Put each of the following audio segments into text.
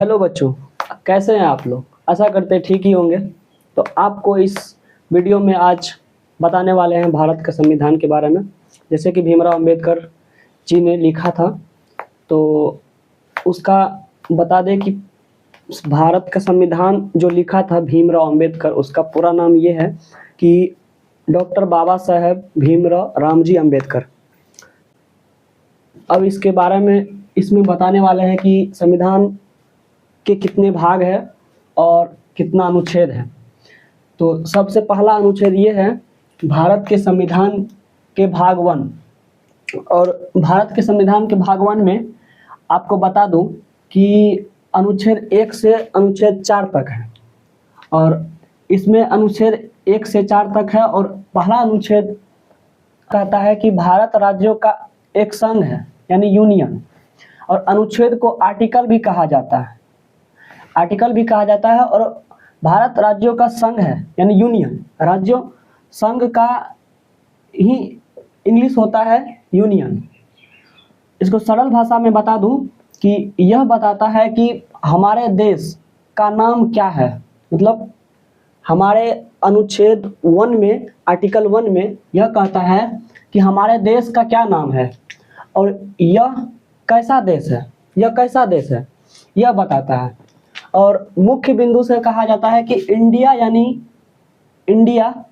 Hello बच्चों, कैसे हैं आप लोग। आशा करते हैं ठीक ही होंगे। तो आपको इस वीडियो में आज बताने वाले हैं भारत के संविधान के बारे में। जैसे कि भीमराव अंबेडकर जी ने लिखा था, तो उसका बता दें कि भारत का संविधान जो लिखा था भीमराव अंबेडकर, उसका पूरा नाम ये है कि डॉक्टर बाबा साहेब भीमराव रामजी अंबेडकर। अब इसके बारे में इसमें बताने वाले हैं कि संविधान के कितने भाग है और कितना अनुच्छेद है। तो सबसे पहला अनुच्छेद ये है भारत के संविधान के भाग 1। और भारत के संविधान के भाग 1 में आपको बता दूं कि अनुच्छेद 1 से अनुच्छेद 4 तक है। और इसमें अनुच्छेद 1 से 4 तक है। और पहला अनुच्छेद कहता है कि भारत राज्यों का एक संघ है, यानी यूनियन। और अनुच्छेद को आर्टिकल भी कहा जाता है, और भारत राज्यों का संघ है, यानी यूनियन। राज्यों संघ का ही इंग्लिश होता है यूनियन। इसको सरल भाषा में बता दूं कि यह बताता है कि हमारे देश का नाम क्या है। मतलब हमारे अनुच्छेद 1 में, आर्टिकल 1 में यह कहता है कि हमारे देश का क्या नाम है और यह कैसा देश है, यह बताता है। और मुख्य बिंदु से कहा जाता है कि इंडिया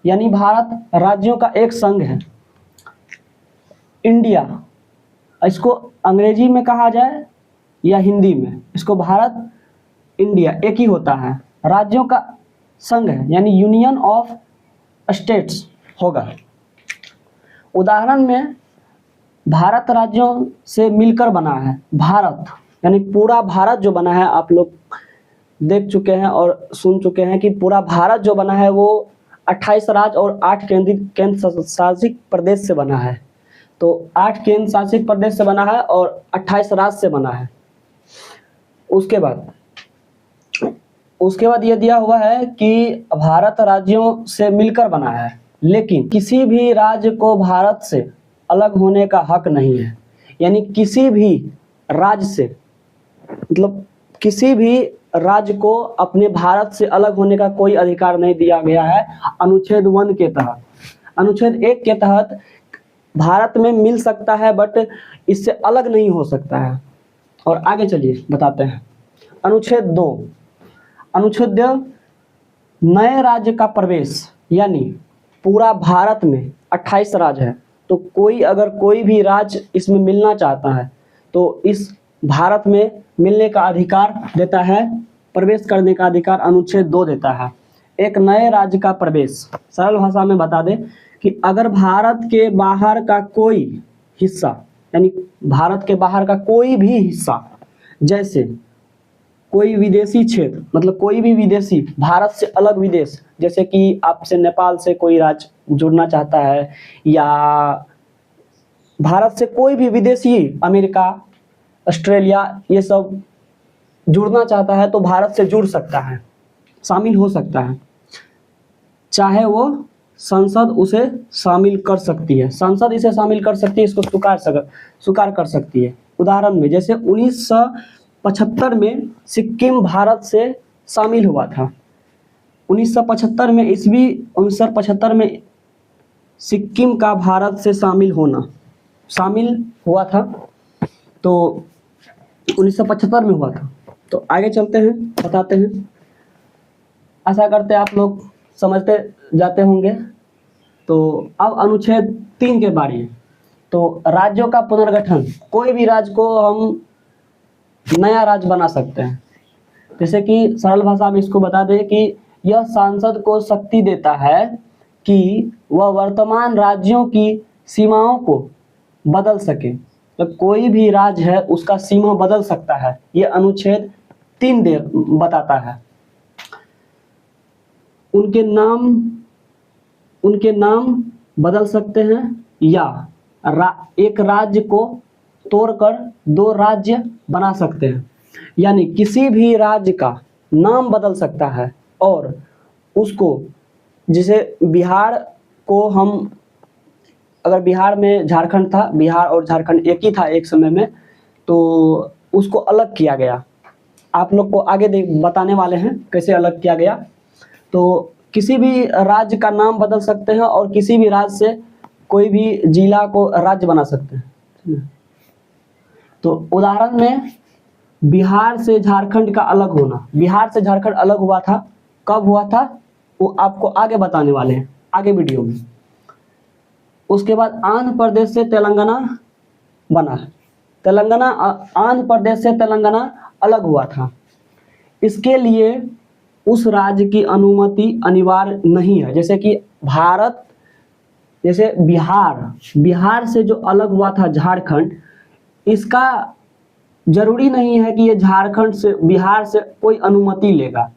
यानी भारत राज्यों का एक संघ है। इंडिया, इसको अंग्रेजी में कहा जाए या हिंदी में, इसको भारत इंडिया एक ही होता है। राज्यों का संघ है, यानी यूनियन ऑफ स्टेट्स होगा। उदाहरण में भारत राज्यों से मिलकर बना है। भारत यानी पूरा भारत जो बना है, आप लोग देख चुके हैं और सुन चुके हैं कि पूरा भारत जो बना है वो 28 राज्य और 8 केंद्र शासित प्रदेश से बना है। तो 8 केंद्र शासित प्रदेश से बना है और 28 राज्य से बना है। उसके बाद यह दिया हुआ है कि भारत राज्यों से मिलकर बना है, लेकिन किसी भी राज्य को भारत से अलग होने का हक नहीं है। यानी किसी भी राज्य से, मतलब किसी भी राज्य को अपने भारत से अलग होने का कोई अधिकार नहीं दिया गया है अनुच्छेद 1 के तहत। अनुच्छेद 1 के तहत भारत में मिल सकता है, बट इससे अलग नहीं हो सकता है। और आगे चलिए बताते हैं। अनुच्छेद 2 नए राज्य का प्रवेश, यानी पूरा भारत में 28 राज्य है, तो कोई भी राज्य इसमें मिलना चाहता है तो इस भारत में मिलने का अधिकार देता है, प्रवेश करने का अधिकार अनुच्छेद 2 देता है। एक नए राज्य का प्रवेश, सरल भाषा में बता दें कि अगर भारत के बाहर का कोई हिस्सा, यानी भारत के बाहर का कोई भी हिस्सा, जैसे कोई विदेशी क्षेत्र, मतलब कोई भी विदेशी भारत से अलग विदेश, जैसे कि आपसे नेपाल से कोई राज्य जुड़ना चाहता है, या भारत से कोई भी विदेशी अमेरिका, ऑस्ट्रेलिया, ये सब जुड़ना चाहता है तो भारत से जुड़ सकता है, शामिल हो सकता है। चाहे वो संसद उसे शामिल कर सकती है, संसद इसे शामिल कर सकती है, इसको स्वीकार कर सकती है। उदाहरण में जैसे 1975 में सिक्किम भारत से शामिल हुआ था। 1975 में 1975 में सिक्किम का भारत से शामिल हुआ था, तो 1975 में हुआ था। तो आगे चलते हैं, बताते हैं। आशा करते हैं आप लोग समझते जाते होंगे। तो अब अनुच्छेद 3 के बारे में, तो राज्यों का पुनर्गठन, कोई भी राज्य को हम नया राज्य बना सकते हैं। जैसे कि सरल भाषा में इसको बता दें कि यह सांसद को शक्ति देता है कि वह वर्तमान राज्यों की सीमाओं को बदल सके। तो कोई भी राज्य है उसका सीमा बदल सकता है, ये अनुच्छेद 3 बताता है। उनके नाम बदल सकते हैं, या एक राज्य को तोड़कर 2 राज्य बना सकते हैं। यानी किसी भी राज्य का नाम बदल सकता है, और उसको, जैसे बिहार को हम, अगर बिहार में झारखंड था, बिहार और झारखंड एक ही था एक समय में, तो उसको अलग किया गया। आप लोग को आगे बताने वाले हैं कैसे अलग किया गया। तो किसी भी राज्य का नाम बदल सकते हैं और किसी भी राज्य से कोई भी जिला को राज्य बना सकते हैं। तो उदाहरण में बिहार से झारखंड का अलग होना, बिहार से झारखंड अलग हुआ था, कब हुआ था वो आपको आगे बताने वाले हैं आगे वीडियो में। उसके बाद आंध्र प्रदेश से तेलंगाना बना, तेलंगाना आंध्र प्रदेश से तेलंगाना अलग हुआ था। इसके लिए उस राज्य की अनुमति अनिवार्य नहीं है। जैसे कि भारत, जैसे बिहार से जो अलग हुआ था झारखंड, इसका जरूरी नहीं है कि ये झारखंड से बिहार से कोई अनुमति लेगा।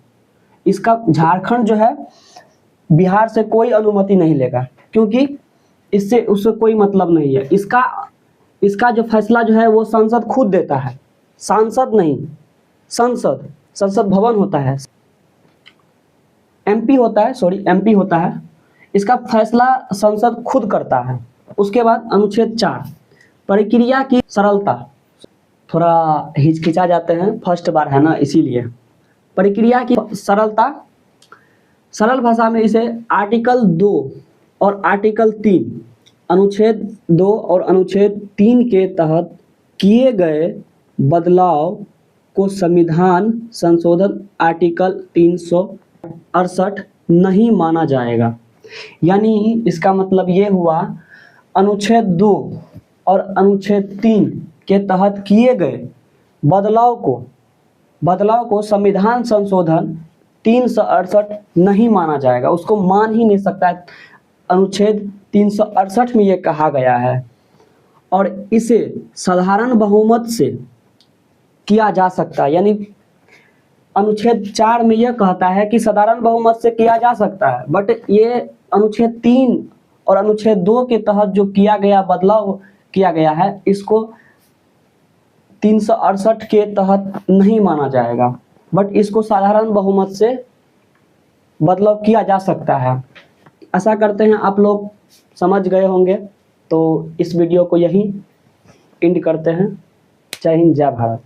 इसका झारखंड जो है बिहार से कोई अनुमति नहीं लेगा, क्योंकि इससे उससे कोई मतलब नहीं है। इसका जो फैसला जो है वो संसद खुद देता है, सांसद नहीं, संसद भवन होता है, एमपी होता है। इसका फैसला संसद खुद करता है। उसके बाद अनुच्छेद 4, प्रक्रिया की सरलता। थोड़ा हिचकिचा जाते हैं, फर्स्ट बार है ना, इसीलिए। प्रक्रिया की सरलता, सरल भाषा में इसे आर्टिकल 2 और आर्टिकल 3, अनुच्छेद 2 और अनुच्छेद 3 के तहत किए गए बदलाव को संविधान संशोधन आर्टिकल 368 नहीं माना जाएगा। यानी इसका मतलब ये हुआ, अनुच्छेद 2 और अनुच्छेद 3 के तहत किए गए बदलाव को संविधान संशोधन 368 नहीं माना जाएगा, उसको मान ही नहीं सकता है। अनुच्छेद 368 में ये कहा गया है और इसे साधारण बहुमत से किया जा सकता है। यानी अनुच्छेद 4 में यह कहता है कि साधारण बहुमत से किया जा सकता है, बट ये अनुच्छेद 3 और अनुच्छेद 2 के तहत जो किया गया बदलाव किया गया है, इसको 368 के तहत नहीं माना जाएगा, बट इसको साधारण बहुमत से बदलाव किया जा सकता है। आशा करते हैं आप लोग समझ गए होंगे। तो इस वीडियो को यहीं एंड करते हैं। जय हिंद, जय भारत।